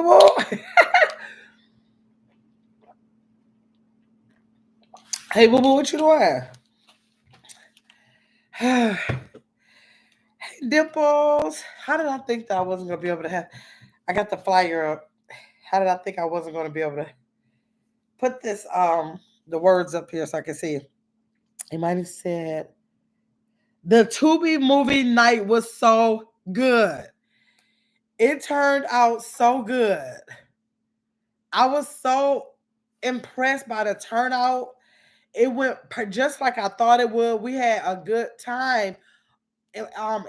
boo boo. Hey, boo boo, what you doing? Hey, Dimples. How did I think that I wasn't gonna be able to have? I got the flyer up. How did I think I wasn't gonna be able to put this the words up here so I can see? It might have said the Tubi movie night was so good. It turned out so good. I was so impressed by the turnout. It went just like I thought it would. We had a good time. In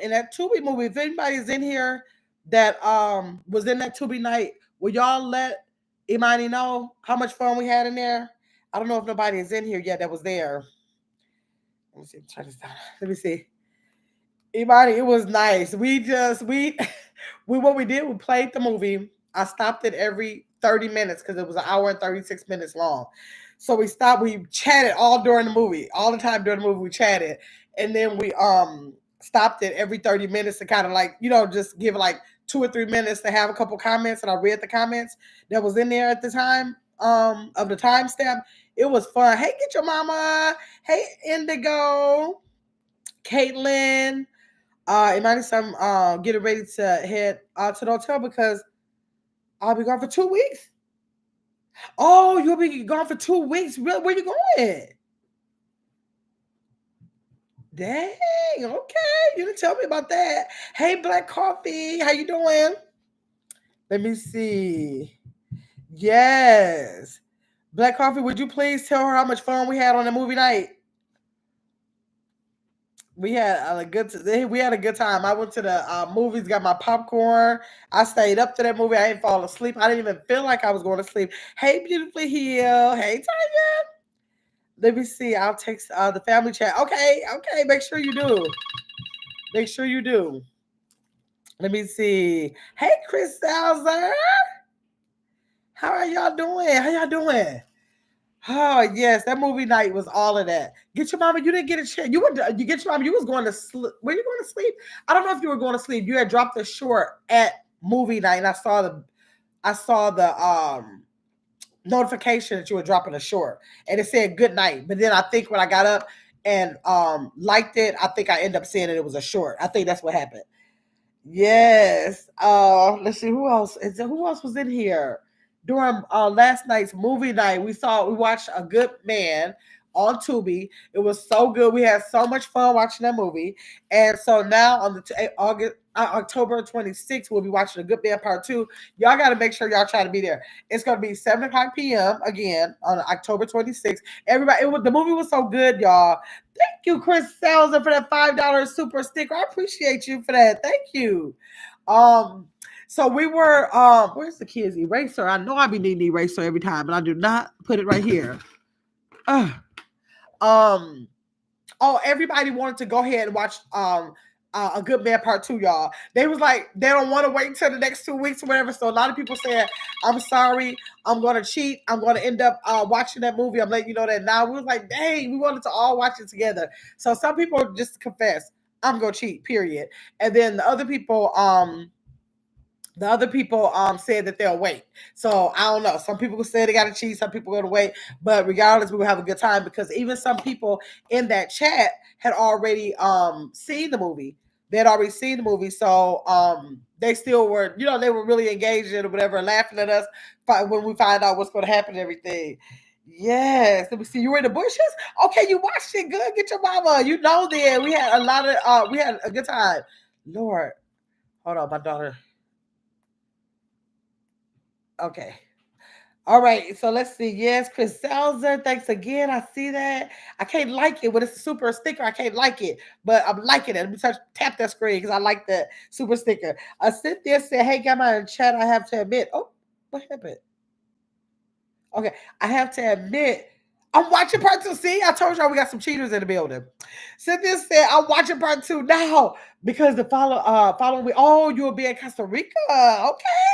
that Tubi movie, if anybody's in here that was in that Tubi night, will y'all let Imani know how much fun we had in there? I don't know if nobody is in here yet that was there. Let me see. Turn this down. Let me see. Imani, it was nice. We we what we did, we played the movie. I stopped it every 30 minutes because it was an hour and 36 minutes long. So we stopped, we chatted all during the movie. All the time during the movie we chatted. And then we stopped it every 30 minutes to kind of like, just give like 2 or 3 minutes to have a couple comments. And I read the comments that was in there at the time of the timestamp. It was fun. Hey, get your mama. Hey, Indigo. Caitlin. Imani, some getting ready to head to the hotel because I'll be gone for 2 weeks. Oh, you'll be gone for 2 weeks. Really? Where you going? Dang. Okay, you didn't tell me about that. Hey, Black Coffee, how you doing? Let me see. Yes, Black Coffee. Would you please tell her how much fun we had on the movie night? We had we had a good time. I went to the movies, got my popcorn. I stayed up to that movie. I didn't fall asleep. I didn't even feel like I was going to sleep. Hey, beautifully healed. Hey, Tanya. Let me see. I'll text the family chat. Okay, okay. Make sure you do. Make sure you do. Let me see. Hey, Chris Salzer. How are y'all doing? How y'all doing? Oh yes, that movie night was all of that. Get your mama. You didn't get a chance. You get your mama. You was going to sleep. Were you going to sleep? I don't know if you were going to sleep. You had dropped the short at movie night, and I saw the notification that you were dropping a short, and it said good night. But then I think when I got up and liked it, I think I ended up seeing that it was a short. I think that's what happened. Yes. Let's see who else is there, who else was in here during last night's movie night. We watched A Good Man on Tubi. It was so good. We had so much fun watching that movie. And so now on the October 26th, we'll be watching A Good Man Part 2. Y'all got to make sure y'all try to be there. It's going to be 7 o'clock p.m. again on October 26th. Everybody, the movie was so good, y'all. Thank you, Chris Salzer, for that $5 super sticker. I appreciate you for that. Thank you. Um, so we were where's the kids' eraser? I know I be needing eraser every time, but I do not put it right here. Uh, um oh, everybody wanted to go ahead and watch A Good Man Part 2, y'all. They was like, they don't want to wait until the next 2 weeks or whatever. So a lot of people said, I'm sorry, I'm gonna cheat. I'm gonna end up watching that movie. I'm letting you know that now. We was like, dang, we wanted to all watch it together. So some people just confess, I'm gonna cheat, period. And then the other people said that they'll wait. So I don't know. Some people say they gotta cheat, some people gonna wait. But regardless, we will have a good time because even some people in that chat had already seen the movie. They had already seen the movie. So they still were, they were really engaged in it or whatever, laughing at us when we find out what's gonna happen and everything. Yes, let me see. You were in the bushes? Okay, you watched it. Good. Get your mama. Then we had we had a good time. Lord, hold on, my daughter. Okay. All right. So let's see. Yes, Chris Salzer. Thanks again. I see that. I can't like it, but it's a super sticker. I can't like it, but I'm liking it. Let me tap that screen because I like the super sticker. Cynthia said, "Hey, Gamma in chat. I have to admit." Oh, what happened? Okay, I have to admit. I'm watching part 2. See, I told y'all we got some cheaters in the building. Cynthia said, I'm watching part 2 now because the following week. Oh, you'll be in Costa Rica. Okay.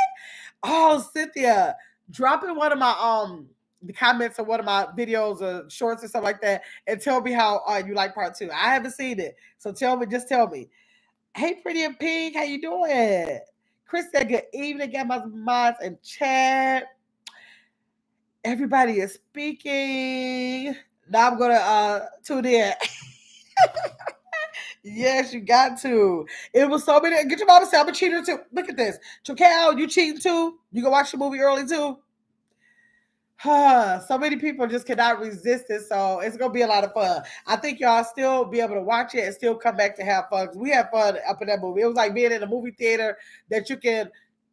Oh, Cynthia, dropping one of my the comments of one of my videos or shorts or something like that, and tell me how you like part 2. I haven't seen it, so just tell me. Hey, pretty and pink, how you doing? Chris said, good evening, Gamma Mods and chat. Everybody is speaking. Now I'm going to tune in. Yes, you got to. It was so many. Get your mama say I'm a cheater too. Look at this. Chakal, you cheating too? You gonna watch the movie early too? So many people just cannot resist it. So it's gonna be a lot of fun. I think y'all still be able to watch it and still come back to have fun. We had fun up in that movie. It was like being in a movie theater that you can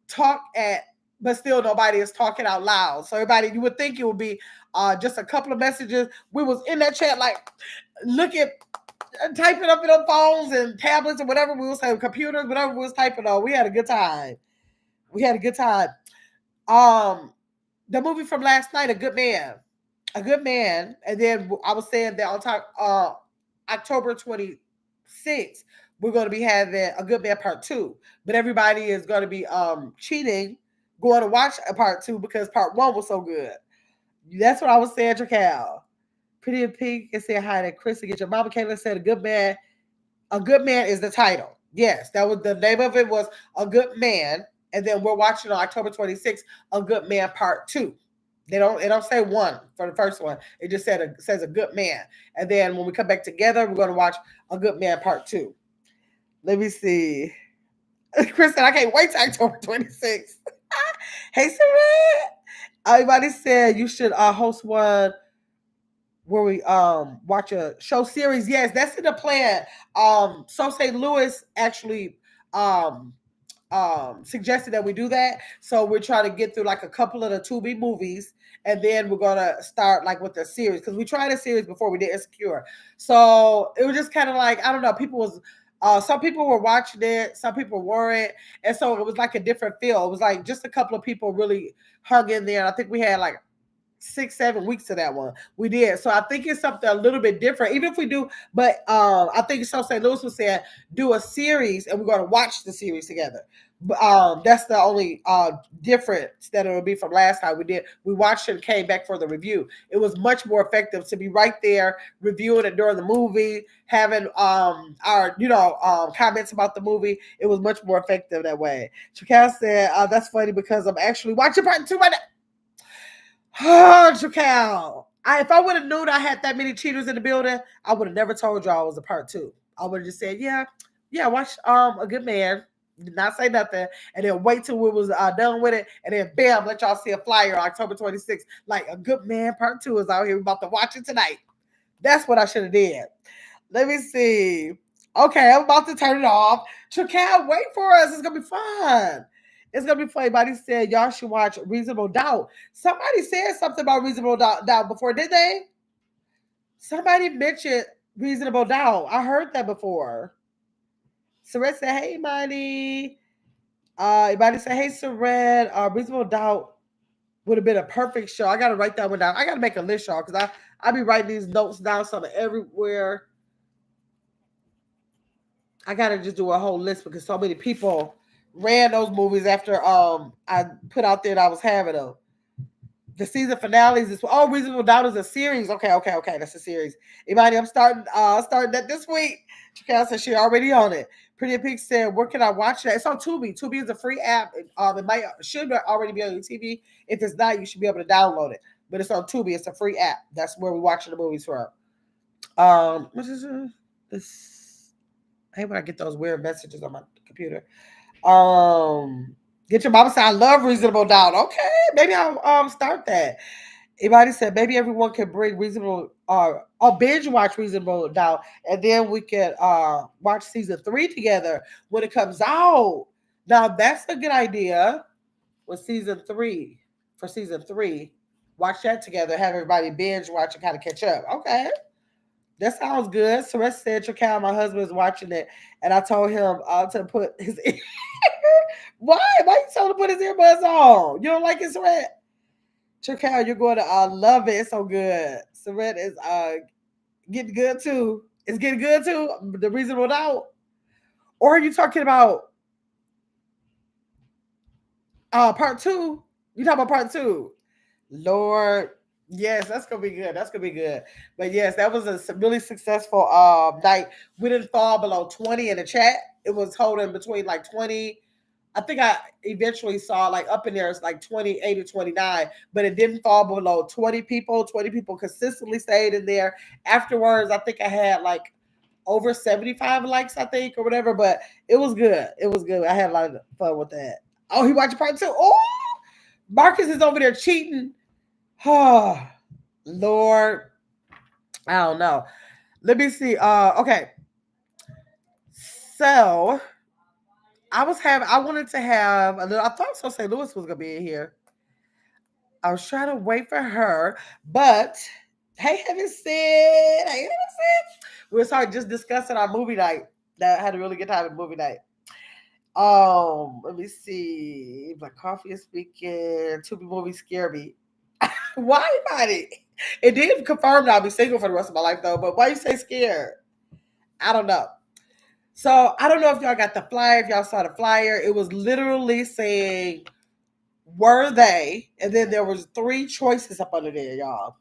talk at, but still nobody is talking out loud. So everybody, you would think it would be just a couple of messages. We was in that chat like looking, typing up in our phones and tablets and whatever we was saying, computers, whatever we was typing on. We had a good time. We had a good time. The movie from last night, A Good Man. A Good Man. And then I was saying that on top October 26th, we're going to be having A Good Man Part 2. But everybody is going to be cheating, going to watch a Part 2 because Part 1 was so good. That's what I was saying, Cal. Pretty and Pink and say hi to Chris and get your mama. Kayla said A Good Man. A Good Man is the title. Yes, that was the name of it was A Good Man. And then we're watching on October 26th, A Good Man Part 2. It don't say one for the first one. It just says A Good Man. And then when we come back together, we're going to watch A Good Man Part 2. Let me see. Chris said, I can't wait till October 26th. Hey, Saran. Everybody said you should host one where we watch a show series. Yes, that's in the plan. So St. Louis actually suggested that we do that. So we're trying to get through like a couple of the Tubi movies, and then we're gonna start like with the series because we tried a series before we did Insecure. So it was just kind of like I don't know. People was some people were watching it, some people weren't, and so it was like a different feel. It was like just a couple of people really hung in there. And I think we had like 6-7 weeks of that one. We did. So I think it's something a little bit different. Even if we do, but I think so St. Louis was saying do a series and we're gonna watch the series together. That's the only difference that it'll be from last time we did. We watched it and came back for the review. It was much more effective to be right there reviewing it during the movie, having our comments about the movie. It was much more effective that way. Chakal said that's funny because I'm actually watching part 2 right now. Oh, Chakal. If I would have known I had that many cheaters in the building, I would have never told y'all it was a part 2. I would have just said, yeah, watch A Good Man. Did not say nothing, and then wait till we was done with it, and then bam, let y'all see a flyer October 26th. Like A Good Man Part 2 is out here. We're about to watch it tonight. That's what I should have did. Let me see. Okay, I'm about to turn it off. Chakal, wait for us. It's gonna be fun. It's gonna be fun. Everybody said y'all should watch Reasonable Doubt. Somebody said something about Reasonable Doubt before, did they? Somebody mentioned Reasonable Doubt. I heard that before. Saret said, hey, Money. Everybody said, hey, Saret. Reasonable Doubt would have been a perfect show. I gotta write that one down. I gotta make a list, y'all, because I be writing these notes down something everywhere. I gotta just do a whole list because so many people ran those movies after I put out there that I was having them. The season finales is Reasonable Doubt is a series. Okay. That's a series. Everybody, I'm starting that this week. Chakal said she already on it. Pretty Pig said, where can I watch that? It's on Tubi. Tubi is a free app. It should already be on your TV. If it's not, you should be able to download it. But it's on Tubi. It's a free app. That's where we're watching the movies from. What is this? I hate when I get those weird messages on my computer. Get your mama say I love Reasonable Doubt. Okay, maybe I'll start that. Everybody said maybe everyone can bring Reasonable or binge watch Reasonable Doubt, and then we can watch season 3 together when it comes out. Now that's a good idea. With season 3 for season 3, watch that together. Have everybody binge watch and kind of catch up. Okay. That sounds good. Suresh said, Chakal, my husband is watching it. And I told him to put his Why? Why you told him to put his earbuds on? You don't like it, Suresh? Chakal, you're going to love it. It's so good. Suresh is getting good too. It's getting good too. The Reasonable Doubt. Or are you talking about part 2? You talking about part 2? Lord. Yes, that's gonna be good. That's gonna be good. But yes, that was a really successful night. We didn't fall below 20 in the chat. It was holding between like 20. I think I eventually saw like up in there it's like 28 or 29, but it didn't fall below 20 people. 20 people consistently stayed in there. Afterwards, I think I had like over 75 likes, I think, or whatever, but it was good. It was good. I had a lot of fun with that. Oh, he watched part two. Oh, Marcus is over there cheating. Oh, Lord. I don't know. Let me see. Okay. So I wanted to have a little, I thought so St. Louis was gonna be in here. I was trying to wait for her, but hey, Heaven said, hey, Heaven said, we started just discussing our movie night. That had a really good time at movie night. Let me see. Black Coffee is speaking. Tubi movies scare me. Why not it? It did confirm that I'll be single for the rest of my life though, but why you say scared? I don't know. So I don't know if y'all got the flyer, if y'all saw the flyer. It was literally saying, were they? And then there was three choices up under there, y'all.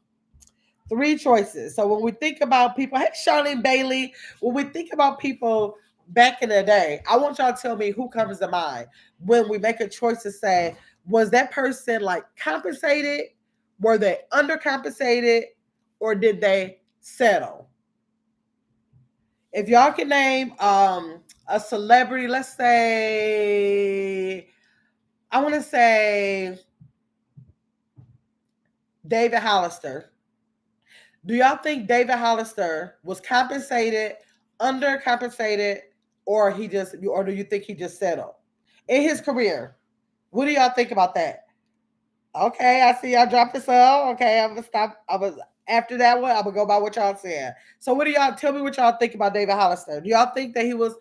Three choices. So when we think about people, hey Charlene Bailey, when we think about people back in the day, I want y'all to tell me who comes to mind when we make a choice to say, was that person like compensated? Were they undercompensated? Or did they settle? If y'all can name a celebrity, let's say, I want to say David Hollister. Do y'all think David Hollister was compensated, undercompensated, or do you think he just settled in his career? What do y'all think about that? Okay, I see y'all dropping some. Okay, I'm gonna stop. I was after that one. I'm gonna go by what y'all said. So, what do y'all tell me? What y'all think about David Hollister? Do y'all think that he was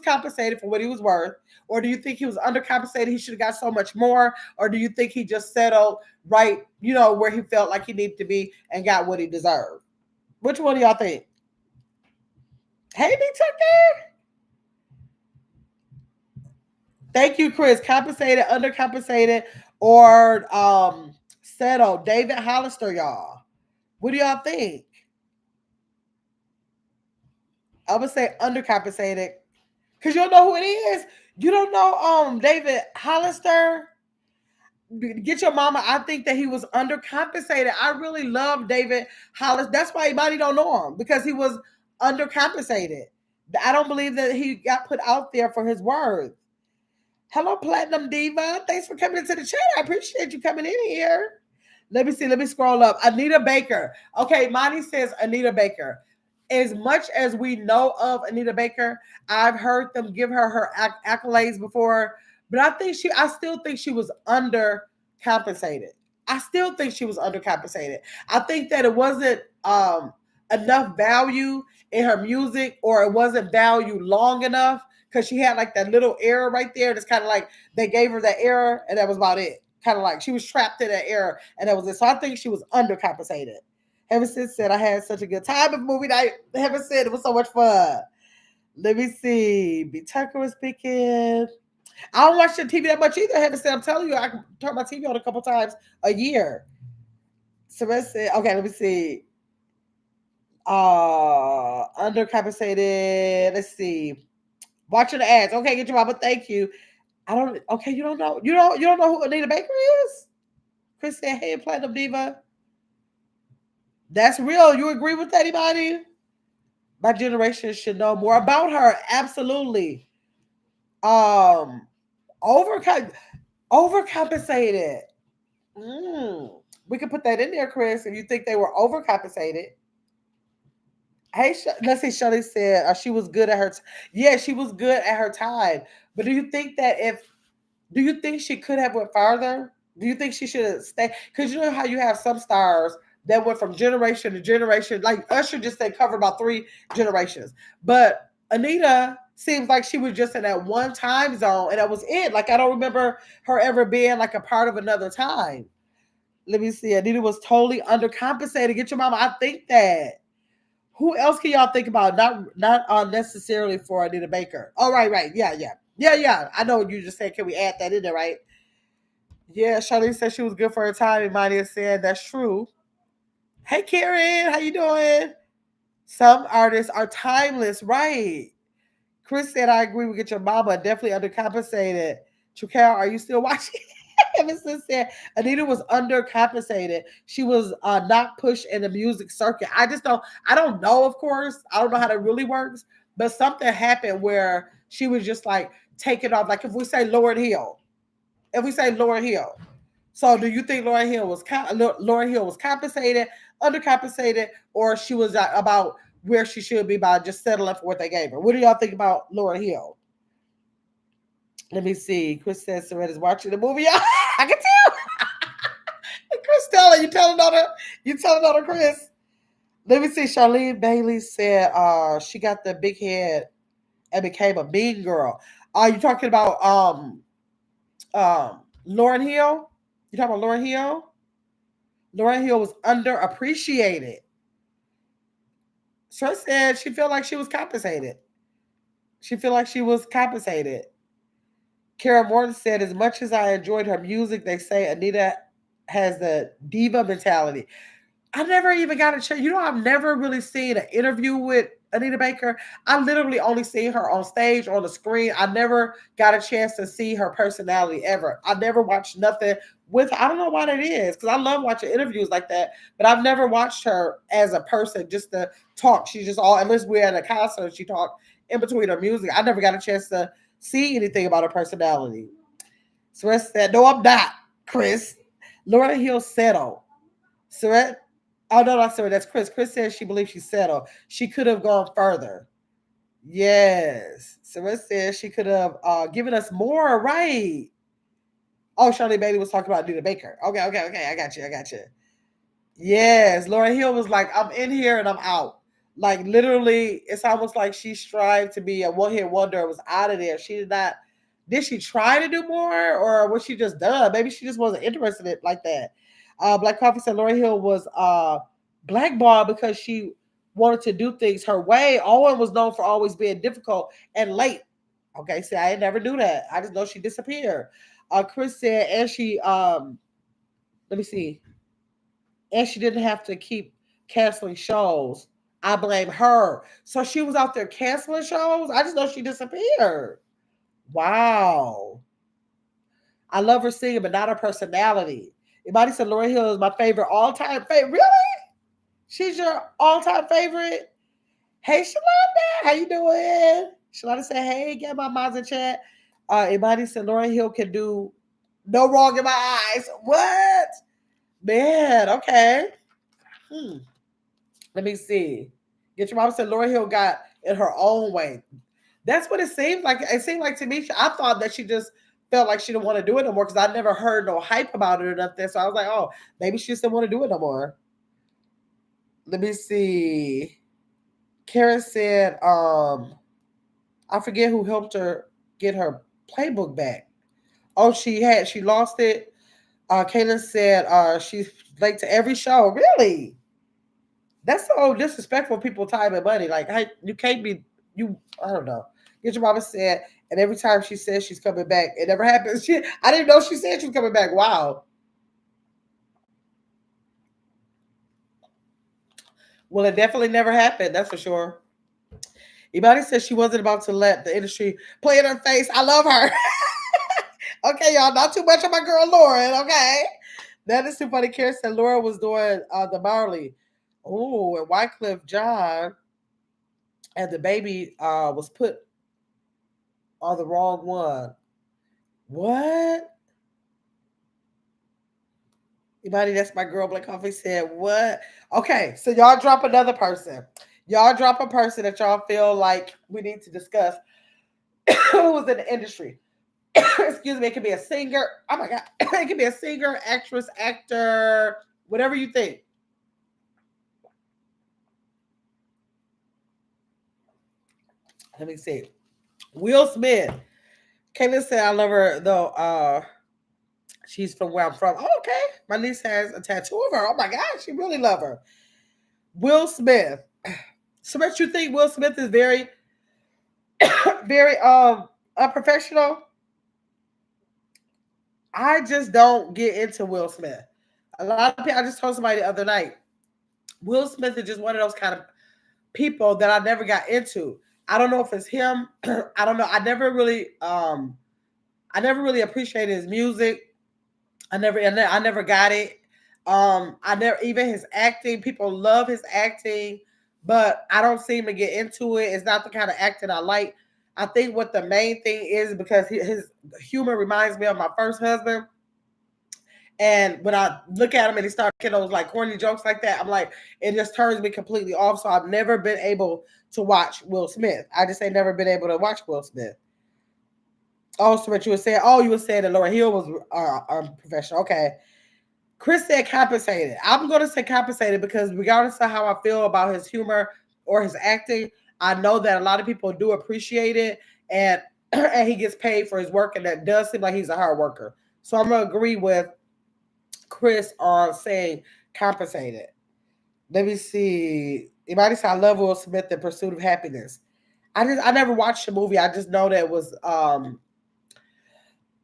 compensated for what he was worth, or do you think he was undercompensated? He should have got so much more, or do you think he just settled right? Where he felt like he needed to be and got what he deserved. Which one do y'all think? Hey, B Tucker. Thank you, Chris. Compensated, undercompensated, or settled. David Hollister, y'all. What do y'all think? I would say undercompensated. Cause you don't know who it is. You don't know David Hollister. Get your mama. I think that he was undercompensated. I really love David Hollister. That's why everybody don't know him because he was undercompensated. I don't believe that he got put out there for his worth. Hello, Platinum Diva. Thanks for coming into the chat. I appreciate you coming in here. Let me see. Let me scroll up. Anita Baker. Okay, Monty says Anita Baker. As much as we know of Anita Baker, I've heard them give her accolades before, but I still think she was undercompensated. I still think she was undercompensated. I think that it wasn't enough value in her music, or it wasn't valued long enough because she had like that little error right there. It's kind of like they gave her that error, and that was about it. Kind of like she was trapped in that error, and that was it. So I think she was undercompensated. Heaven said I had such a good time at movie night. Heaven said it was so much fun. Let me see. B Tucker was speaking. I don't watch the TV that much either. Heaven said I'm telling you, I can turn my TV on a couple times a year. So let's see. Okay, let me see. Undercompensated. Let's see. Watching the ads. Okay, get your mama. Thank you. I don't. Okay, you don't know. You don't know who Anita Baker is. Chris said, "Hey, Platinum Diva." That's real. You agree with anybody? My generation should know more about her. Absolutely. Um, overcompensated. Mm. We could put that in there, Chris. If you think they were overcompensated. Hey, let's see. Shelley said she was good at her. Yeah, she was good at her time. But do you think she could have went farther? Do you think she should have stayed? Because you know how you have some stars that went from generation to generation. Like Usher just stayed covered about 3 generations. But Anita seems like she was just in that one time zone and that was it. Like I don't remember her ever being like a part of another time. Let me see. Anita was totally undercompensated. Get your mama. I think that. Who else can y'all think about? Not necessarily for Anita Baker. Oh, right. Yeah. I know what you just said. Can we add that in there, right? Yeah, Charlene said she was good for her time. Imani is saying that's true. Hey, Karen, how you doing? Some artists are timeless, right? Chris said, I agree with Get Your Mama. Definitely undercompensated. Chukel, are you still watching? Emerson said Anita was undercompensated. She was not pushed in the music circuit. I don't know, of course. I don't know how that really works, but something happened where she was just like taking off. Like if we say Lauryn Hill, so do you think Lauryn Hill was compensated, undercompensated, or she was about where she should be by just settling for what they gave her? What do y'all think about Lauryn Hill? Let me see. Chris says Serena's watching the movie. I can tell. Chris telling you telling on her, Chris. Let me see. Charlene Bailey said she got the big head and became a mean girl. Are you talking about Lauryn Hill? You talking about Lauryn Hill? Lauryn Hill was underappreciated. Sir said she felt like she was compensated. She felt like she was compensated. Kara Morton said, as much as I enjoyed her music, they say Anita has the diva mentality. I never even got a chance. I've never really seen an interview with Anita Baker. I literally only seen her on stage, on the screen. I never got a chance to see her personality ever. I never watched nothing with her. I don't know why that is, because I love watching interviews like that, but I've never watched her as a person just to talk. She's just unless we're at a concert, she talked in between her music. I never got a chance to see anything about her personality. Surette said, no, I'm not, Chris. Lauryn Hill settled. Surette, oh, no, not Surette, that's Chris. Chris says she believes she settled. She could have gone further. Yes. Surette says she could have given us more, right? Oh, Charlie Bailey was talking about Anita Baker. Okay. I got you. Yes. Lauryn Hill was like, I'm in here and I'm out. Like literally, it's almost like she strived to be a one-hit wonder and was out of there. She did not. Did she try to do more, or was she just done? Maybe she just wasn't interested in it like that. Black Coffee said Lauryn Hill was blackballed because she wanted to do things her way. Owen was known for always being difficult and late. Okay, see, I never knew that. I just know she disappeared. Chris said, and she let me see, and she didn't have to keep canceling shows. I blame her. So she was out there canceling shows. I just know she disappeared. Wow. I love her singing, but not her personality. Everybody said Lauryn Hill is my favorite all-time favorite. Really? She's your all-time favorite? Hey, Shalonda, how you doing? Shalonda said, hey, get my minds in chat. Everybody said Lauryn Hill can do no wrong in my eyes. What? Man, okay. Let me see. Get your mom said Lauryn Hill got in her own way. That's what it seemed like. It seemed like to me, I thought that she just felt like she didn't want to do it no more because I never heard no hype about it or nothing. So I was like, oh, maybe she just didn't want to do it no more. Let me see. Karen said, I forget who helped her get her playbook back. Oh, she lost it. Kaylin said she's late to every show. Really? That's so disrespectful. People time and money. Like you can't be you. I don't know. Get your mama said, and every time she says she's coming back, it never happens. I didn't know she said she was coming back. Wow. Well, it definitely never happened. That's for sure. Imani says she wasn't about to let the industry play in her face. I love her. Okay, y'all, not too much of my girl Lauren. Okay, that is too funny. Karen said Laura was doing the Marley. Oh, and Wycliffe John and the baby was put on the wrong one. What? Anybody? That's my girl. Black Coffee said what? Okay, so y'all drop another person. Y'all drop a person that y'all feel like we need to discuss who was in the industry. Excuse me. It could be a singer. Oh my god. It could be a singer, actress, actor, whatever you think. Let me see. Will Smith. Kayla said I love her though. She's from where I'm from. Oh, okay. My niece has a tattoo of her. Oh my god, she really love her. Will Smith. So much you think Will Smith is very, very unprofessional? I just don't get into Will Smith. A lot of people. I just told somebody the other night. Will Smith is just one of those kind of people that I never got into. I don't know if it's him. I don't know. I never really I never really appreciated his music. I never got it. I never even his acting. People love his acting, but I don't seem to get into it. It's not the kind of acting I like. I think what the main thing is because his humor reminds me of my first husband. And when I look at him and he starts making those like corny jokes like that, I'm like, it just turns me completely off. So I've never been able to watch Will Smith. I just ain't never been able to watch Will Smith. Also, what you were saying, oh, you were saying that Laura Hill was unprofessional. Okay. Chris said compensated. I'm going to say compensated because regardless of how I feel about his humor or his acting, I know that a lot of people do appreciate it, and and he gets paid for his work, and that does seem like he's a hard worker. So I'm going to agree with Chris on saying compensated. Let me see. Anybody say I love Will Smith in Pursuit of Happiness. I never watched the movie. I just know that it was I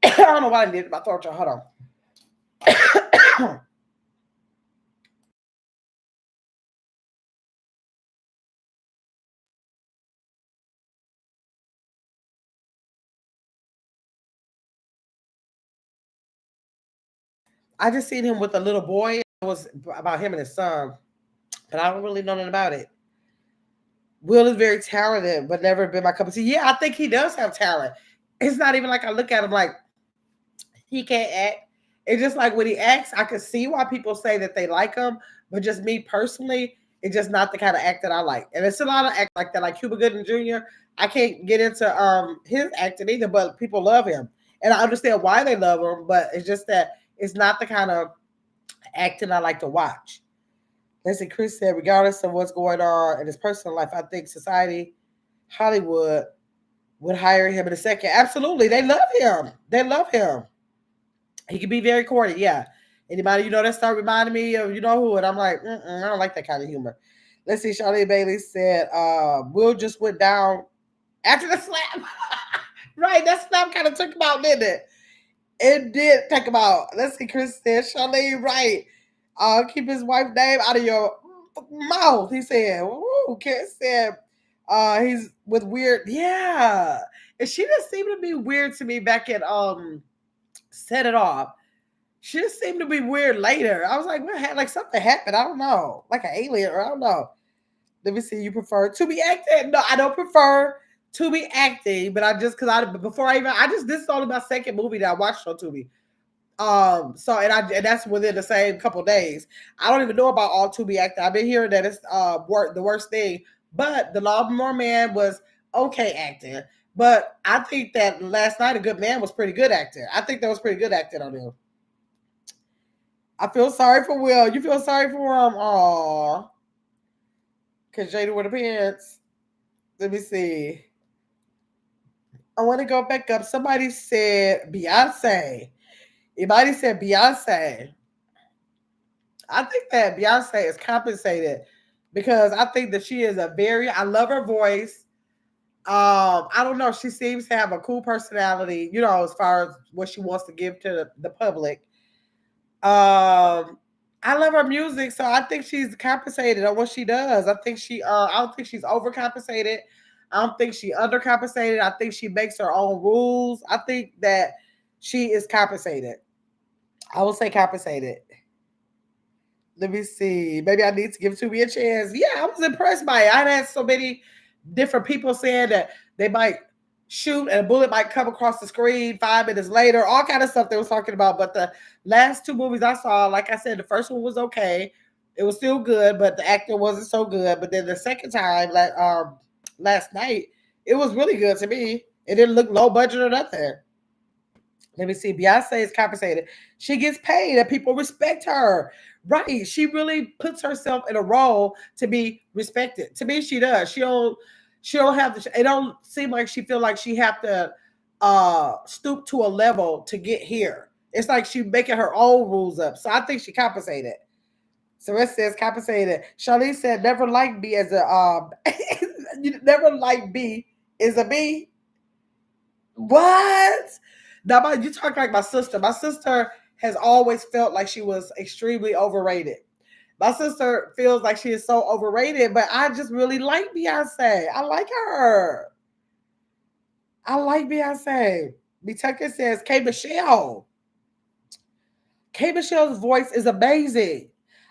don't know why I did my throat. Hold on. I just seen him with a little boy. It was about him and his son, but I don't really know nothing about it. Will is very talented, but never been my cup of tea. Yeah, I think he does have talent. It's not even like I look at him like he can't act. It's just like when he acts, I can see why people say that they like him, but just me personally, it's just not the kind of act that I like. And it's a lot of act like that, like Cuba Gooding Jr. I can't get into his acting either, but people love him, and I understand why they love him. But it's just that it's not the kind of acting I like to watch. Let's see, Chris said, regardless of what's going on in his personal life, I think society, Hollywood, would hire him in a second. Absolutely. They love him. They love him. He can be very corny. Yeah. Anybody that start reminding me of who, and I'm like, I don't like that kind of humor. Let's see. Charlie Bailey said, Will just went down after the slap. Right. That slap kind of took him out, didn't it? It did take him out. Let's see. Chris said, Charlie, right. Keep his wife's name out of your mouth. He said, woo. Chris said, he's with weird. Yeah. And she just seemed to be weird to me back at Set It Off. She just seemed to be weird later. I was like, what? Like something happened. I don't know. Like an alien, or I don't know. Let me see. You prefer to be acting? No, I don't prefer to be acting, but I just before I just this is only my second movie that I watched on Tubi. So and that's within the same couple days. I don't even know about all Tubi acting. I've been hearing that it's the worst thing. But the Lawnmower Man was okay acting. But I think that last night a good man was pretty good acting. I think that was pretty good acting on him. I feel sorry for Will. You feel sorry for him? Aw. Because Jada with the pants. Let me see. I want to go back up. Somebody said Beyonce. Anybody said Beyonce. I think that Beyonce is compensated because I think that she is I love her voice. I don't know. She seems to have a cool personality, as far as what she wants to give to the public. I love her music, so I think she's compensated on what she does. I don't think she's overcompensated. I don't think she undercompensated. I think she makes her own rules. I think that she is compensated. I will say compensated. Let me see. Maybe I need to give Tubi a chance. Yeah, I was impressed by it. I had so many different people saying that they might shoot and a bullet might come across the screen 5 minutes later, all kind of stuff they was talking about. But the last two movies I saw, like I said, the first one was okay. It was still good, but the actor wasn't so good. But then the second time, like last night, it was really good to me. It didn't look low budget or nothing. Let me see. Beyonce is compensated. She gets paid and people respect her. Right. She really puts herself in a role to be respected. To me, she does. She don't have to, it don't seem like she feel like she have to stoop to a level to get here. It's like she making her own rules up. So I think she compensated. So it says compensated. Charlene said never liked me as a you never liked me as a B. What? Now, you talk like my sister. My sister has always felt like she was extremely overrated. My sister feels like she is so overrated, but I just really like Beyonce. I like her. I like Beyonce. B Tucker says, K Michelle. K Michelle's voice is amazing.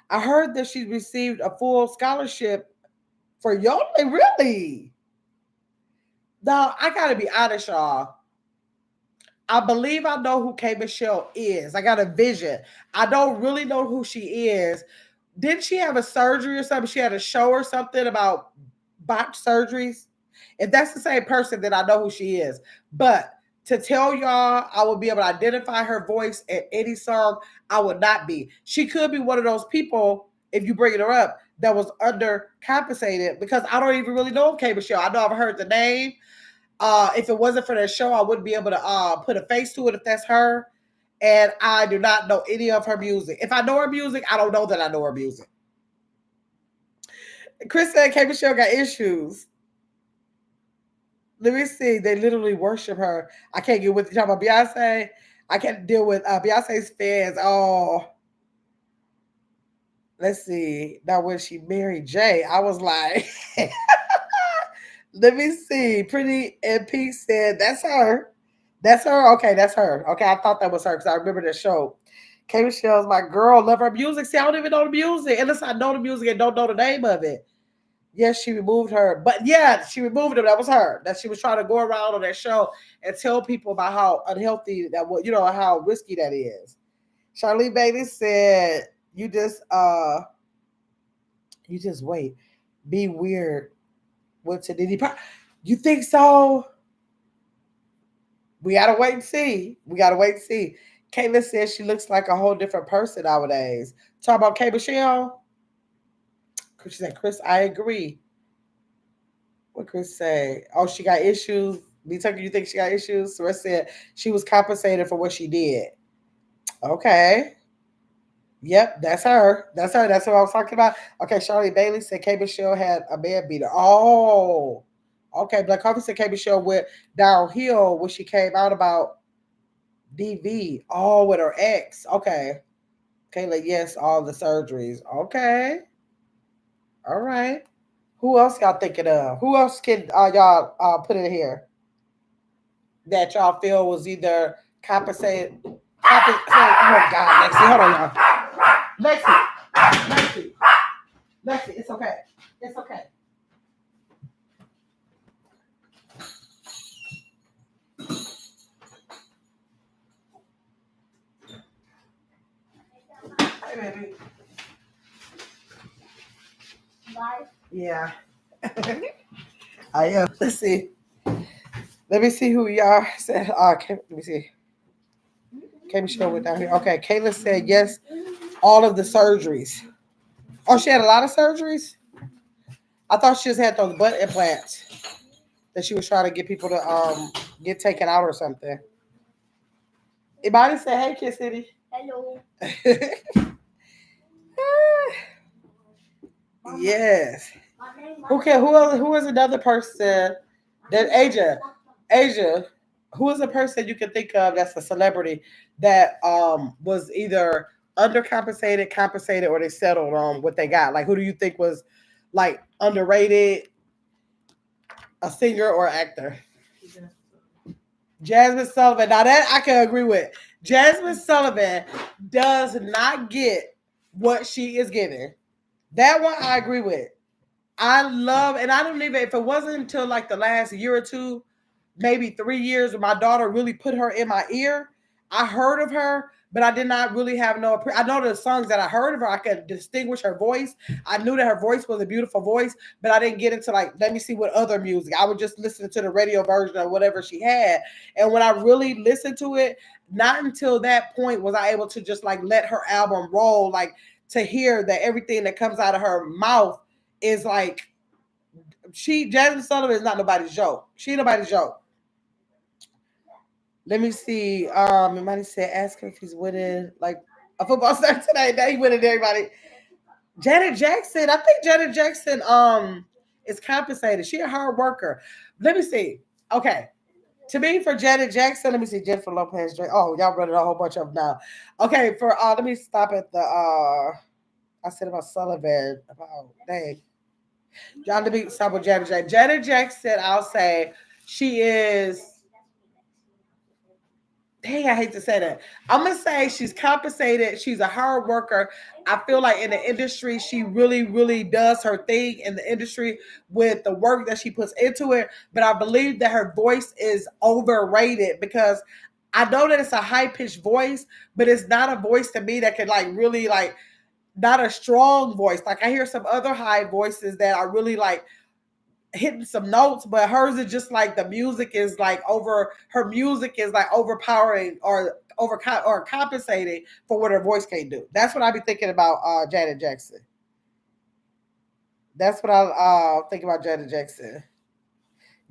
I heard that she received a full scholarship for Yodel. Really? Now, I gotta be honest, y'all. I believe I know who K Michelle is. I got a vision. I don't really know who she is. Didn't she have a surgery or something? She had a show or something about botched surgeries. If that's the same person, then I know who she is. But to tell y'all, I will be able to identify her voice at any song. I would not be. She could be one of those people, if you bring her up, that was undercompensated because I don't even really know K Michelle. I know I've heard the name. If it wasn't for that show, I wouldn't be able to put a face to it if that's her. And I do not know any of her music. If I know her music, I don't know that I know her music. Chris said K Michelle got issues. Let me see. They literally worship her. I can't get with you talking about Beyonce. I can't deal with Beyonce's fans. Oh, let's see. Now when she married Jay, I was like, let me see. Pretty and P said, that's her. That's her. Okay, that's her. Okay, I thought that was her because I remember the show. K Michelle's my girl, love her music. See, I don't even know the music. Unless I know the music and don't know the name of it. Yes, she removed her. But yeah, she removed him. That was her. That she was trying to go around on that show and tell people about how unhealthy that was, how risky that is. Charlene Bailey said, you just wait. Be weird. What's it? Did he you think so? We gotta wait and see. We gotta wait and see. Kayla says she looks like a whole different person nowadays. Talk about K Michelle. She said, Chris, I agree. What Chris say? Oh, she got issues. B Tucker, you think she got issues? So I said she was compensated for what she did. Okay. Yep, that's her. That's her. That's what I was talking about. Okay, Charlie Bailey said K Michelle had a man beater. Oh, okay. Black Coffee said K Michelle went downhill when she came out about DV. Oh, with her ex. Okay. Kayla, yes, all the surgeries. Okay. All right. Who else y'all thinking of? Who else can y'all put in here that y'all feel was either compensated? Oh God, Lexi, hold on, y'all. Lexi, it's okay. It's okay. Hey, baby. Bye. Yeah. I am. Let's see. Let me see who y'all said. Let me see. K Michelle went down here. Okay, Kayla said yes, all of the surgeries. Oh, she had a lot of surgeries? I thought she just had those butt implants that she was trying to get people to get taken out or something. Anybody say, hey, Kid City. Hello. Yes. Who is another person that Asia, who is a person you can think of that's a celebrity that was either undercompensated, compensated, or they settled on what they got? Like, who do you think was like underrated, a singer or actor? Jasmine Sullivan. Now that I can agree with. Jasmine Sullivan does not get what she is getting. That one I agree with. I love, and I don't even, if it wasn't until like the last year or two, maybe 3 years, when my daughter really put her in my ear, I heard of her, but I did not really have I know the songs that I heard of her, I could distinguish her voice. I knew that her voice was a beautiful voice, but I didn't get into like, let me see what other music. I would just listen to the radio version of whatever she had. And when I really listened to it, not until that point was I able to just like let her album roll, like to hear that everything that comes out of her mouth is like, Jasmine Sullivan is not nobody's joke. She ain't nobody's joke. Let me see. Somebody said, ask him if he's winning like a football star tonight. Now he winning everybody. Janet Jackson. I think Janet Jackson is compensated. She a hard worker. Let me see. Okay. To me, for Janet Jackson, let me see. Jennifer Lopez. Oh, y'all running a whole bunch of them now. Okay, for let me stop at the I said about Sullivan. About dang. John the Beat stop with Janet Jackson. Janet Jackson, I'll say she is dang, I hate to say that. I'm gonna say she's compensated. She's a hard worker. I feel like in the industry, she really, really does her thing in the industry with the work that she puts into it. But I believe that her voice is overrated because I know that it's a high pitched voice, but it's not a voice to me that can like really like not a strong voice. Like I hear some other high voices that are really like hitting some notes, but hers is just like the music is like over. Her music is like overpowering or compensating for what her voice can't do. That's what I be thinking about Janet Jackson. That's what I think about Janet Jackson.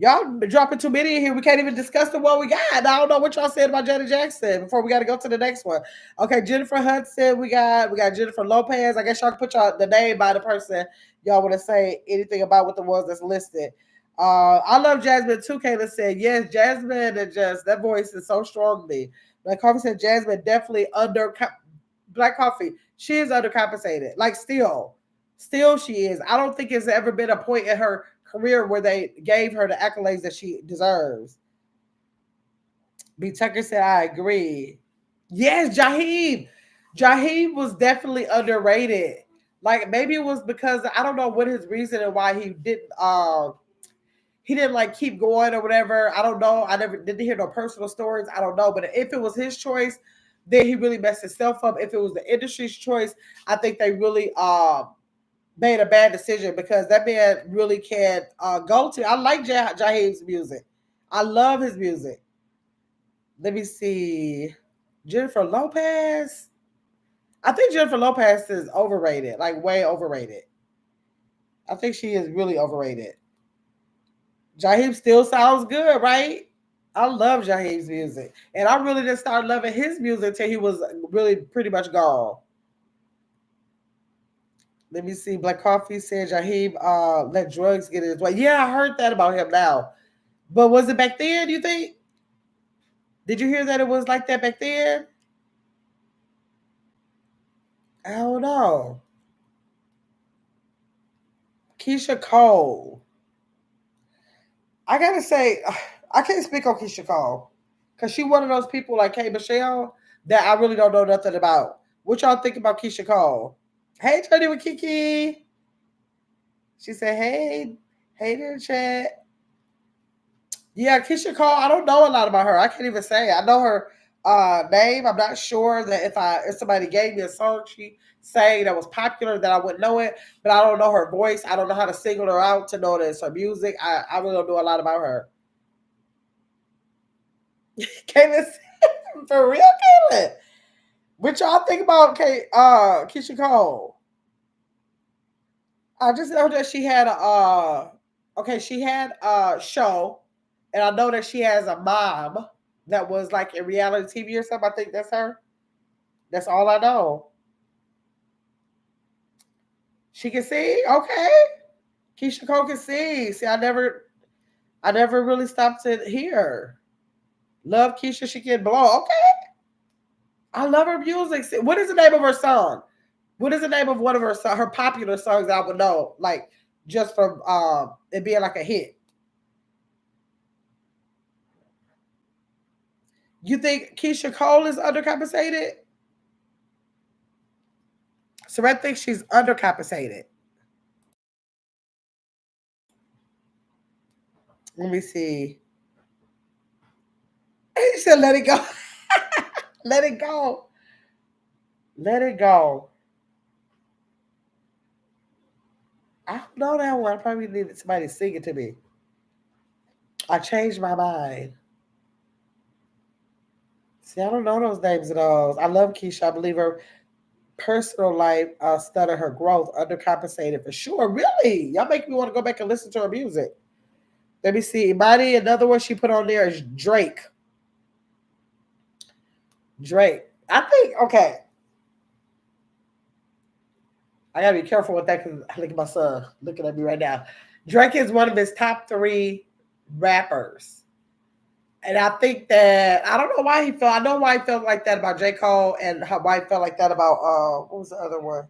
Y'all dropping too many in here. We can't even discuss the one we got. I don't know what y'all said about Janet Jackson before we got to go to the next one. Okay, Jennifer Hudson. We got Jennifer Lopez. I guess y'all can put y'all the name by the person y'all want to say anything about what the ones that's listed. I love Jasmine too. Kayla said yes. Jasmine and just that voice is so strong to me. Black Coffee said Jasmine definitely under Black Coffee. She is undercompensated. Like still she is. I don't think it's ever been a point in her career where they gave her the accolades that she deserves. B. Tucker said, I agree. Yes, Jaheim. Jaheim was definitely underrated. Like maybe it was because I don't know what his reason and why he didn't like keep going or whatever. I don't know. I never didn't hear no personal stories. I don't know. But if it was his choice, then he really messed himself up. If it was the industry's choice, I think they really made a bad decision because that man really can't go to. I like Jaheim's music. I love his music. Let me see. Jennifer Lopez. I think Jennifer Lopez is overrated, like way overrated. I think she is really overrated. Jaheim still sounds good, right? I love Jaheim's music. And I really didn't start loving his music until he was really pretty much gone. Let me see. Black Coffee said Jaheim let drugs get in his way. Yeah, I heard that about him now. But was it back then, do you think? Did you hear that it was like that back then? I don't know. Keisha Cole. I gotta say, I can't speak on Keisha Cole. Cause she one of those people like K Michelle that I really don't know nothing about. What y'all think about Keisha Cole? Hey, Tony with Kiki. She said, hey there, chat. Yeah, Keisha Cole, I don't know a lot about her. I can't even say. I know her name. I'm not sure that if somebody gave me a song she sang that was popular that I wouldn't know it, but I don't know her voice. I don't know how to single her out to know that it's her music. I really don't know a lot about her. Kaylin, for real, Kaylin. What y'all think about Keisha Cole? I just know that she had she had a show, and I know that she has a mom that was like in reality TV or something. I think that's her. That's all I know. She can sing, okay. Keisha Cole can sing. See, I never really stopped to hear her. Love Keisha, she can blow. Okay, I love her music. What is the name of her song? What is the name of one of her popular songs that I would know? Like just from it being like a hit. You think Keisha Cole is undercompensated? So I think she's undercompensated. Let me see. He said, "Let it go, let it go, let it go." I don't know that one. I probably needed somebody to sing it to me. I changed my mind. See, I don't know those names at all. I love Keisha. I believe her personal life stutter her growth, undercompensated for sure. Really? Y'all make me want to go back and listen to her music. Let me see. Imani, another one she put on there is Drake. Drake. I think, okay. I gotta be careful with that because I look at my son looking at me right now. Drake is one of his top three rappers. And I think that I don't know why he felt. I know why he felt like that about J. Cole, and why he felt like that about what was the other one?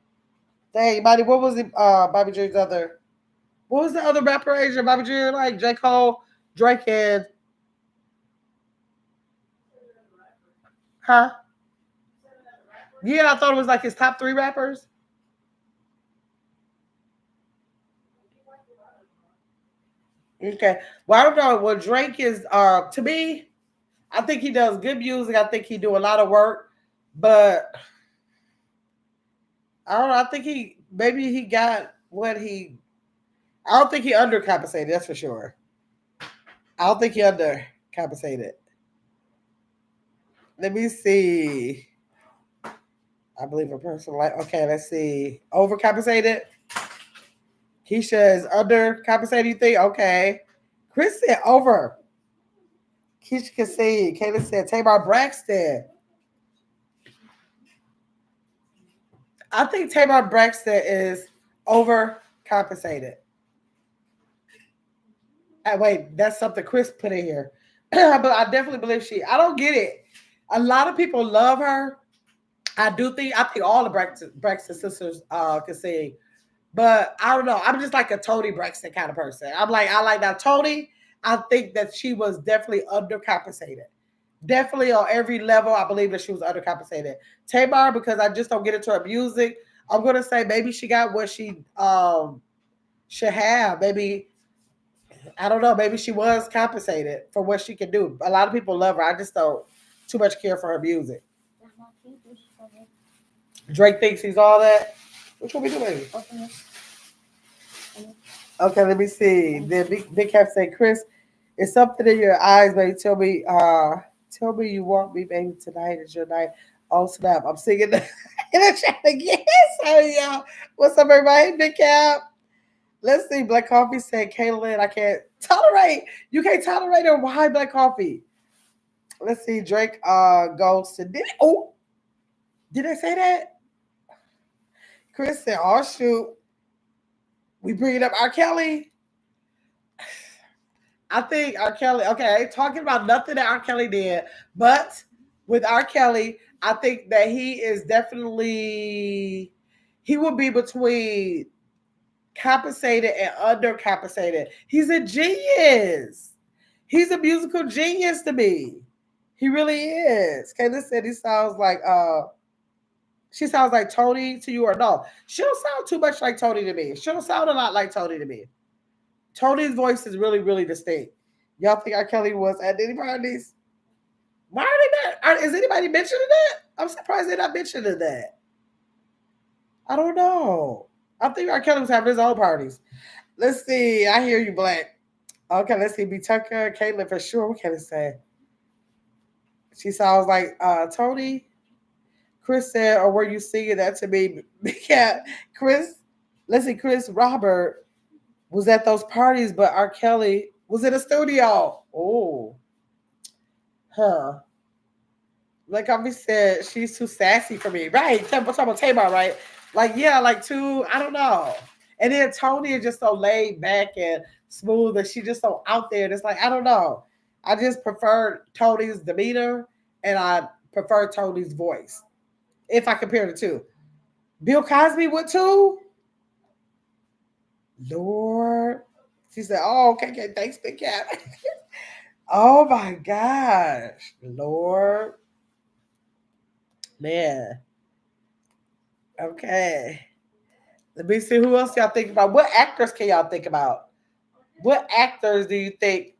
Dang, Bobby, what was it? Bobby J's other. What was the other rapper Asian Bobby J like? J. Cole, Drake, and Huh? Yeah, I thought it was like his top 3 rappers. Okay. Well, I don't know. Well, Drake is to me, I think he does good music. I think he do a lot of work, but I don't know. I think he maybe he got what he. I don't think he undercompensated. That's for sure. I don't think he undercompensated. Let me see. I believe a person like okay. Let's see. Overcompensated. Keisha is undercompensated. You think? Okay. Chris said over. Keisha can see. Kayla said Tamar Braxton. I think Tamar Braxton is overcompensated. Wait, that's something Chris put in here. But I definitely believe she. I don't get it. A lot of people love her. I think all the Braxton sisters can sing. But I don't know. I'm just like a Toni Braxton kind of person. I like that Toni. I think that she was definitely undercompensated. Definitely on every level, I believe that she was undercompensated. Tamar, because I just don't get into her music, I'm gonna say maybe she got what she should have. Maybe I don't know. Maybe she was compensated for what she can do. A lot of people love her. I just don't too much care for her music. Drake thinks he's all that. Which one we doing? Okay, let me see. Then Big Cap say, Chris, it's something in your eyes, baby. Tell me you want me, baby. Tonight is your night. Oh snap! I'm singing in the chat again. Sorry, y'all. What's up, everybody? Big Cap. Let's see. Black Coffee said, Kaylin, I can't tolerate. You can't tolerate her. Why Black Coffee? Let's see. Drake goes to did I say that? Chris said, oh shoot. We bringing up R. Kelly. I think R. Kelly, okay, I ain't talking about nothing that R. Kelly did, but with R. Kelly, I think that he is definitely he will be between compensated and undercompensated. He's a genius. He's a musical genius to me. He really is. Kayla said he sounds like she sounds like Toni to you or no. She don't sound too much like Toni to me. She don't sound a lot like Toni to me. Tony's voice is really, really distinct. Y'all think R. Kelly was at any parties? Why are they not? Is anybody mentioning that? I'm surprised they're not mentioning that. I don't know. I think R. Kelly was having his own parties. Let's see. I hear you, Black. Okay, let's see. B. Tucker, Caitlin for sure. What can I say? She sounds like Toni. Chris said, or were you singing that to me? Yeah, Chris. Let's see. Chris Robert was at those parties, but R. Kelly was in a studio. Oh, huh. Like I said, she's too sassy for me. Right. I'm talking about Tamar, right? Like, yeah, like too, I don't know. And then Toni is just so laid back and smooth and she just so out there. And it's like, I don't know. I just prefer Tony's demeanor and I prefer Tony's voice. If I compare the two. Bill Cosby would too? Lord. She said, oh, okay, okay, thanks, Big Cat. Oh my gosh. Lord. Man. Okay. Let me see who else y'all think about. What actors can y'all think about? What actors do you think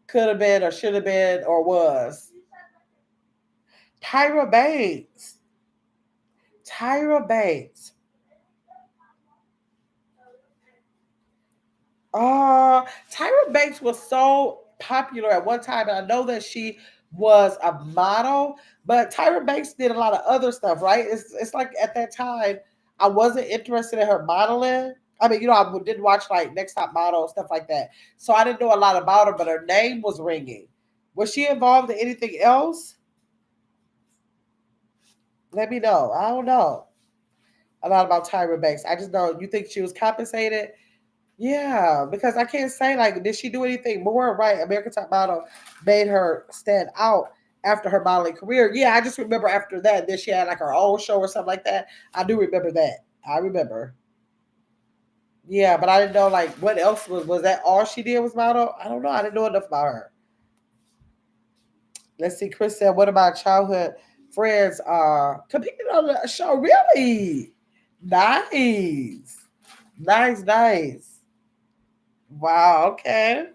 could have been or should have been or was? Tyra Banks. Tyra Banks. Tyra Banks was so popular at one time, and I know that she was a model, but Tyra Banks did a lot of other stuff, right? It's like at that time, I wasn't interested in her modeling. I mean, I didn't watch like Next Top Model stuff like that, so I didn't know a lot about her. But her name was ringing. Was she involved in anything else? Let me know. I don't know a lot about Tyra Banks. I just know you think she was compensated. Yeah, because I can't say like did she do anything more? Right, American Top Model made her stand out after her modeling career. Yeah, I just remember after that, then she had like her own show or something like that. I do remember that. I remember. Yeah, but I didn't know like what else was that all she did was model? I don't know. I didn't know enough about her. Let's see. Chris said, "What about childhood Friends competed on the show. Really? Nice. Nice, nice. Wow, okay.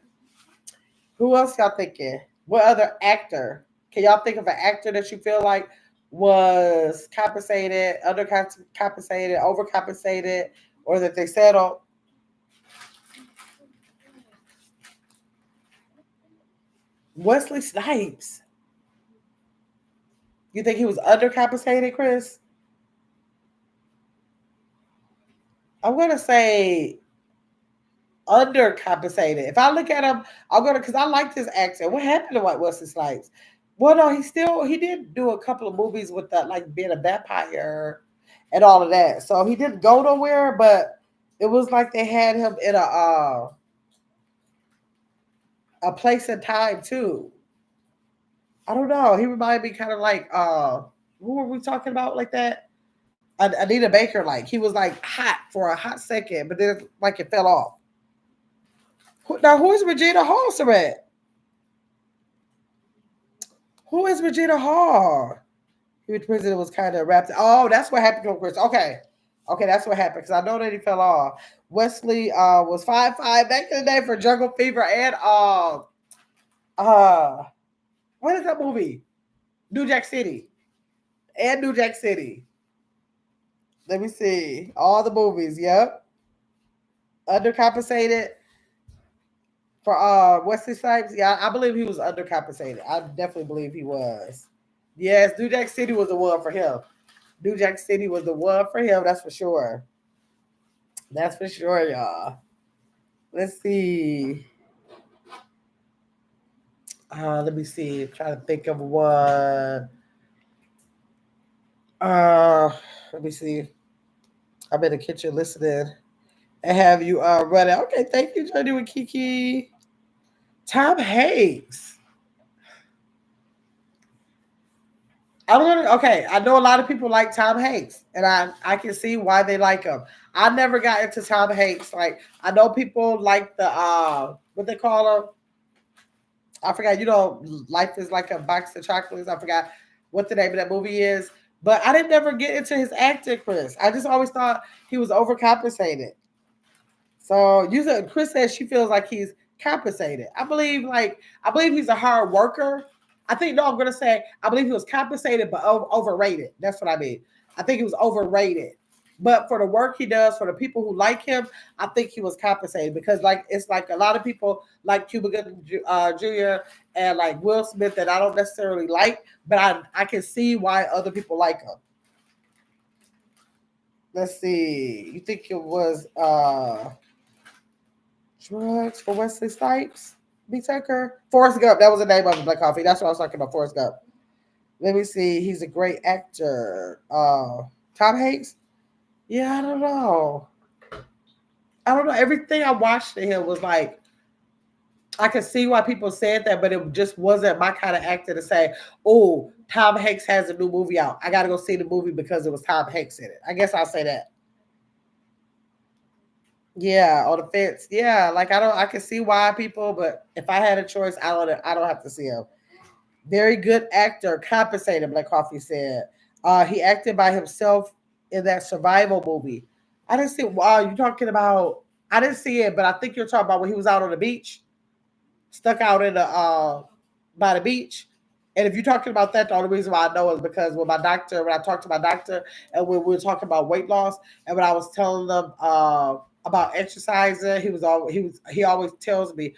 Who else y'all thinking? What other actor? Can y'all think of an actor that you feel like was compensated, undercompensated, overcompensated, or that they settled? Wesley Snipes. You think he was undercompensated, Chris? I'm gonna say undercompensated. If I look at him, I'm gonna because I like this actor. What happened to White Wesley Snipes? Well, no, he did do a couple of movies with that, like being a vampire and all of that. So he didn't go nowhere, but it was like they had him in a place and time too. I don't know. He reminded me kind of like who were we talking about like that? Anita Baker. Like he was like hot for a hot second, but then like it fell off. Now who is Regina Hall, Saret? Who is Regina Hall? He president was kind of wrapped. Oh, that's what happened to Chris. Okay, okay, that's what happened because I know that he fell off. Wesley was 5'5" back in the day for Jungle Fever and uh what is that movie? New Jack City and New Jack City. Let me see all the movies. Yep, undercompensated for Wesley Snipes. Yeah, I believe he was undercompensated. I definitely believe he was. Yes, New Jack City was the one for him. New Jack City was the one for him. That's for sure. That's for sure, y'all. Let's see. Let me see. Trying to think of one. Uh, let me see. I'm in the kitchen listening and have you run it. Okay, thank you, Journey with Kiki. Tom Hanks. I'm gonna okay. I know a lot of people like Tom Hanks, and I can see why they like him. I never got into Tom Hanks. Like I know people like the what they call him. I forgot. You know, life is like a box of chocolates. I forgot what the name of that movie is. But I didn't never get into his acting, Chris. I just always thought he was overcompensated. So you said Chris says she feels like he's compensated. I believe he's a hard worker. I think no, I'm gonna say I believe he was compensated but overrated. That's what I mean. I think he was overrated. But for the work he does, for the people who like him, I think he was compensated because like it's like a lot of people like Cuba Gooding Jr. and like Will Smith that I don't necessarily like, but I can see why other people like him. Let's see. You think it was drugs for Wesley Snipes? B. Tucker? Forrest Gump. That was the name of the Black Coffee. That's what I was talking about. Forrest Gump. Let me see. He's a great actor. Tom Hanks? Yeah, I don't know. I don't know. Everything I watched to him was like, I could see why people said that, but it just wasn't my kind of actor to say, oh, Tom Hanks has a new movie out. I got to go see the movie because it was Tom Hanks in it. I guess I'll say that. Yeah, on the fence. Yeah, like I can see why people, but if I had a choice, I don't have to see him. Very good actor, compensated, Black Coffee said. He acted by himself in that survival movie. I didn't see wow, you talking about I didn't see it, but I think you're talking about when he was out on the beach, stuck out in the by the beach. And if you're talking about that, the only reason why I know is because when I talked to my doctor and when we were talking about weight loss, and when I was telling them about exercising, he always tells me,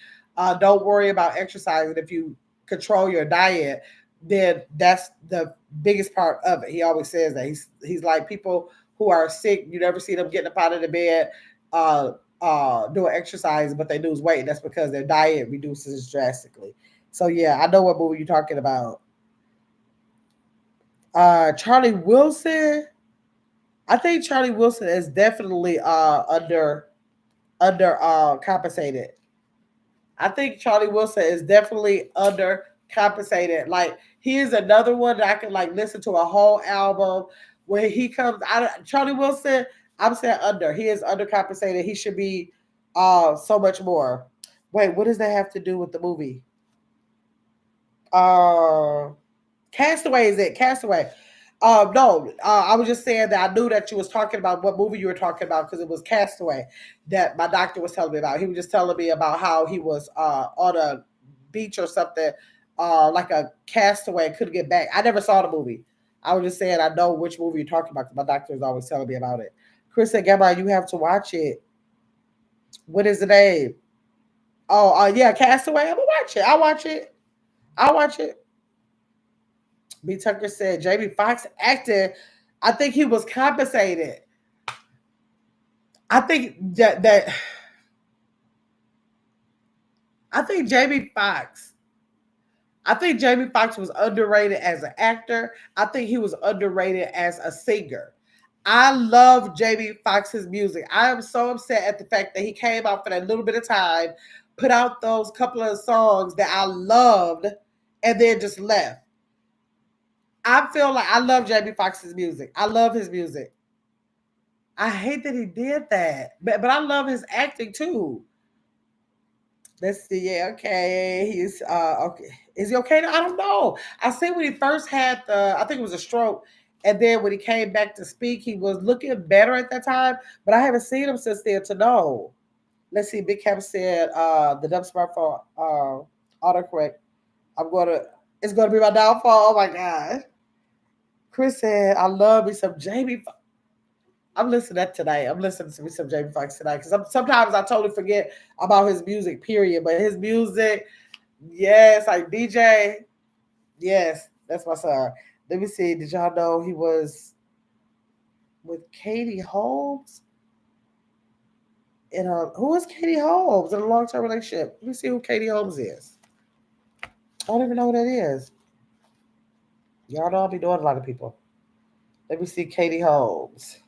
don't worry about exercising. If you control your diet, then that's the biggest part of it. He always says that he's like people who are sick, you never see them getting up out of the bed. Uh, doing exercise, but they lose weight. That's because their diet reduces drastically. So yeah, I know what movie you're talking about. Charlie Wilson. I think Charlie Wilson is definitely under compensated. I think Charlie Wilson is definitely under compensated. Like he is another one that I can like listen to a whole album when he comes out. Charlie Wilson, I'm saying under. He is undercompensated. He should be so much more. Wait, what does that have to do with the movie? Uh Castaway is it? Castaway. No, I was just saying that I knew that you was talking about what movie you were talking about because it was Castaway that my doctor was telling me about. He was just telling me about how he was on a beach or something, like a castaway, and couldn't get back. I never saw the movie. I was just saying I know which movie you're talking about because my doctor is always telling me about it. Chris said, "Gamma, you have to watch it. What is the name? Oh, yeah, Castaway. I'm gonna watch it. I'll watch it. I'll watch it." B. Tucker said Jamie Foxx acted. I think he was compensated. I think that I think Jamie Foxx. I think Jamie Foxx was underrated as an actor. I think he was underrated as a singer. I love Jamie Foxx's music. I am so upset at the fact that he came out for that little bit of time, put out those couple of songs that I loved, and then just left. I feel like I love Jamie Foxx's music. I love his music. I hate that he did that, but I love his acting too. Let's see. Yeah, okay. He's okay. Is he okay now? I don't know. I see when he first had I think it was a stroke, and then when he came back to speak, he was looking better at that time. But I haven't seen him since then to know. Let's see. Big Cam said, "The dumb smartphone autocorrect. I'm gonna. It's gonna be my downfall. Oh my god." Chris said, "I love me some Jamie I'm listening to that tonight. I'm listening to me some Jamie Foxx tonight because sometimes I totally forget about his music. Period. But his music, yes, like DJ, yes, that's my son. Let me see. Did y'all know he was with Katie Holmes? Who is Katie Holmes in a long term relationship? Let me see who Katie Holmes is. I don't even know who that is. Y'all know I'll be doing a lot of people. Let me see Katie Holmes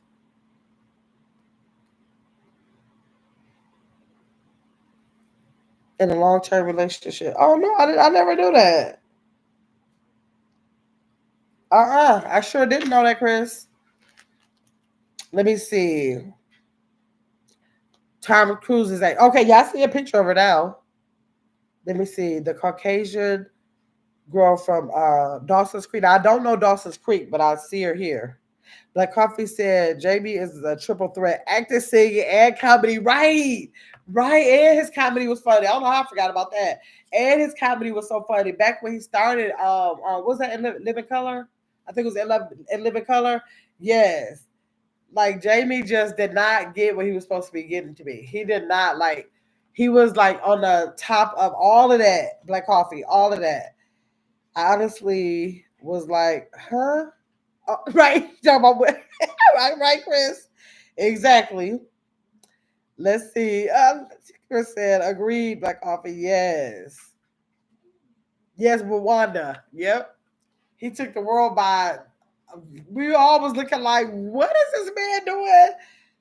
in a long term relationship. Oh no, I never knew that. I sure didn't know that, Chris. Let me see. Tom Cruise is like, okay, yeah, I see a picture of her now. Let me see. The Caucasian girl from Dawson's Creek. Now, I don't know Dawson's Creek, but I see her here. Black Coffee said Jamie is a triple threat, acting, singing, and comedy. Right, right. And his comedy was funny. I don't know how I forgot about that. And his comedy was so funny. Back when he started, what was that in Living Color? I think it was in Living Color. Yes. Like Jamie just did not get what he was supposed to be getting to be. He did not like. He was like on the top of all of that Black Coffee, all of that. I honestly was like, huh? Right, talking about what? right, Chris. Exactly. Let's see. Chris said, agreed. Black Coffee. Yes, yes. Rwanda. Yep. He took the world by. We all was looking like, what is this man doing?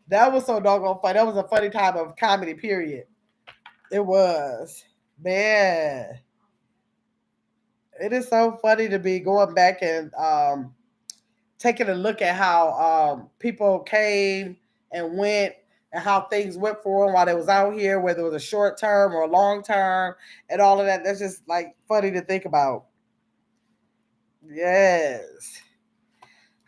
That was so doggone funny. That was a funny time of comedy, period. It was. Man, it is so funny to be going back and taking a look at how people came and went and how things went for them while they was out here, whether it was a short term or a long term and all of that. That's just like funny to think about. Yes.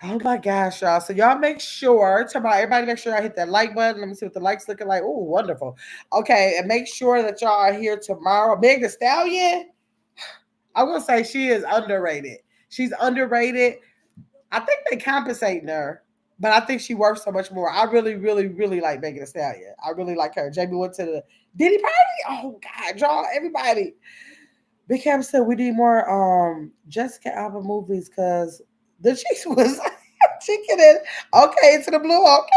Oh my gosh, y'all. So y'all make sure, tomorrow, everybody make sure I hit that like button. Let me see what the likes looking like. Oh, wonderful. Okay, and make sure that y'all are here tomorrow. Meg the Stallion, I will say she is underrated. She's underrated. I think they compensating her, but I think she works so much more. I really, really, really like Megan Thee Stallion. I really like her. Jamie went to the Diddy party. Oh God, y'all, everybody. Big Cam said we need more Jessica Alba movies because the chicks was chicken in. Okay, into the blue. Okay.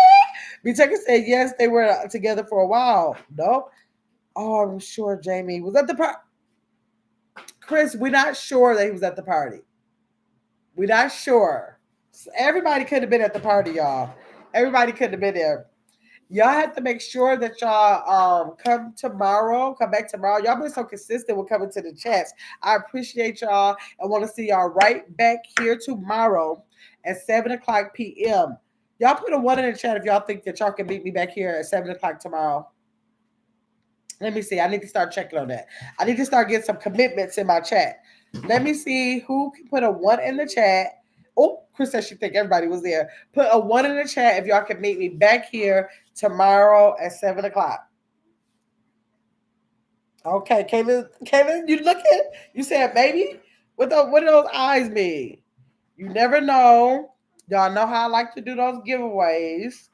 B Tucker said yes, they were together for a while. Nope. Oh, I'm sure Jamie was at the party. Chris, we're not sure that he was at the party. We're not sure. Everybody could have been at the party, y'all. Everybody could have been there. Y'all have to make sure that y'all come tomorrow, come back tomorrow. Y'all been so consistent with coming to the chats. I appreciate y'all and want to see y'all right back here tomorrow at 7 o'clock p.m. Y'all put a one in the chat if y'all think that y'all can meet me back here at 7 o'clock tomorrow. Let me see. I need to start checking on that. I need to start getting some commitments in my chat. Let me see who can put a one in the chat. Oh, Chris said she think everybody was there. Put a one in the chat if y'all can meet me back here tomorrow at 7 o'clock. Okay, Kaylin, you looking? You said maybe? What do those eyes mean? You never know. Y'all know how I like to do those giveaways.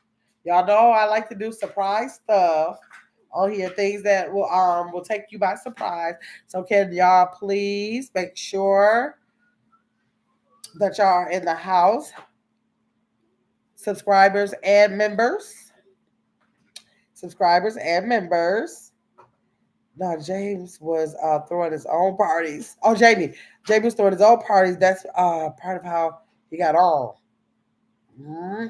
Y'all know I like to do surprise stuff on here, things that will take you by surprise. So can y'all please make sure that y'all are in the house, subscribers and members, subscribers and members. No, James was throwing his own parties. Oh, Jamie was throwing his own parties. That's part of how he got on.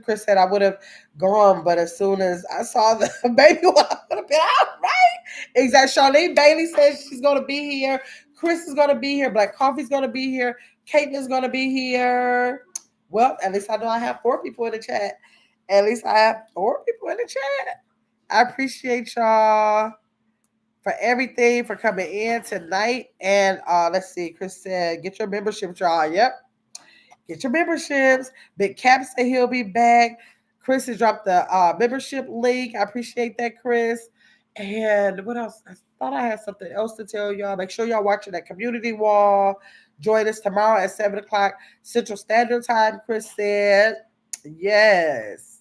Chris said I would have gone, but as soon as I saw the baby, I would have been out, right? Exactly. Charlene Bailey says she's going to be here. Chris is going to be here. Black Coffee's going to be here. Caitlin's going to be here. Well, at least I know I have 4 people in the chat. At least I have 4 people in the chat. I appreciate y'all for everything, for coming in tonight. And let's see. Chris said, get your membership, y'all. Yep. Get your memberships. Big Cap said he'll be back. Chris has dropped the membership link. I appreciate that, Chris. And what else? I thought I had something else to tell y'all. Make sure y'all watching that community wall. Join us tomorrow at 7 o'clock Central Standard Time, Chris said. Yes.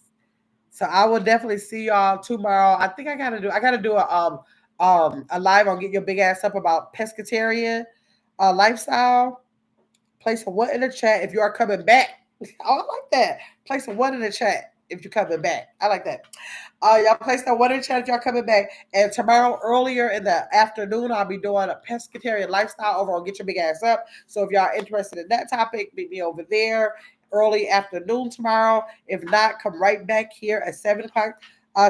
So I will definitely see y'all tomorrow. I think I gotta do a live on Get Your Big Ass Up about pescatarian lifestyle. Place a one in the chat if you are coming back. Oh, I like that. Place a one in the chat if you're coming back. I like that. Y'all place that one in the chat if y'all coming back. And tomorrow, earlier in the afternoon, I'll be doing a pescatarian lifestyle over on Get Your Big Ass Up. So if y'all are interested in that topic, meet me over there early afternoon tomorrow. If not, come right back here at 7 o'clock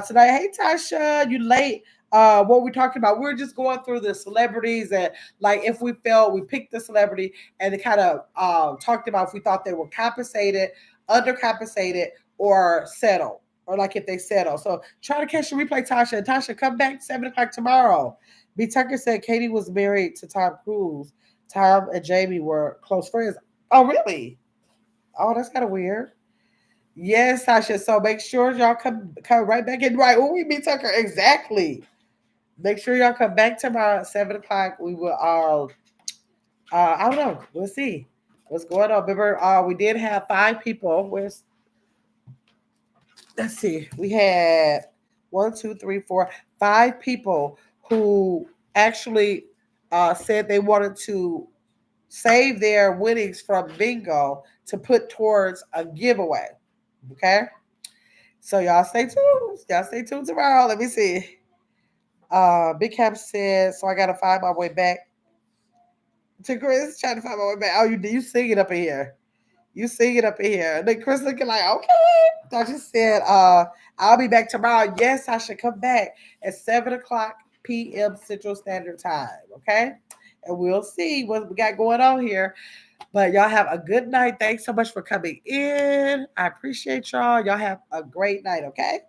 tonight. Hey, Tasha, you late. What we talking about? We're just going through the celebrities and like if we felt we picked the celebrity and they kind of talked about if we thought they were compensated, undercompensated, or settled, or like if they settle. So try to catch the replay, Tasha. Tasha, come back 7 o'clock tomorrow. B. Tucker said Katie was married to Tom Cruise. Tom and Jamie were close friends. Oh, really? Oh, that's kind of weird. Yes, Tasha. So make sure y'all come right back in. Right. Oh, we B. Tucker. Exactly. Make sure y'all come back tomorrow at 7 o'clock. We will I don't know. We'll see what's going on. Remember, we did have 5 people. Let's see. We had 5 people who actually said they wanted to save their winnings from bingo to put towards a giveaway. Okay. So y'all stay tuned. Y'all stay tuned tomorrow. Let me see. Big Cap said, so I gotta find my way back to Chris, trying to find my way back. Oh, you sing it up in here. You sing it up in here. And then Chris looking like, okay. I just said, I'll be back tomorrow. Yes, I should come back at 7 o'clock p.m. Central Standard Time. Okay. And we'll see what we got going on here. But y'all have a good night. Thanks so much for coming in. I appreciate y'all. Y'all have a great night. Okay.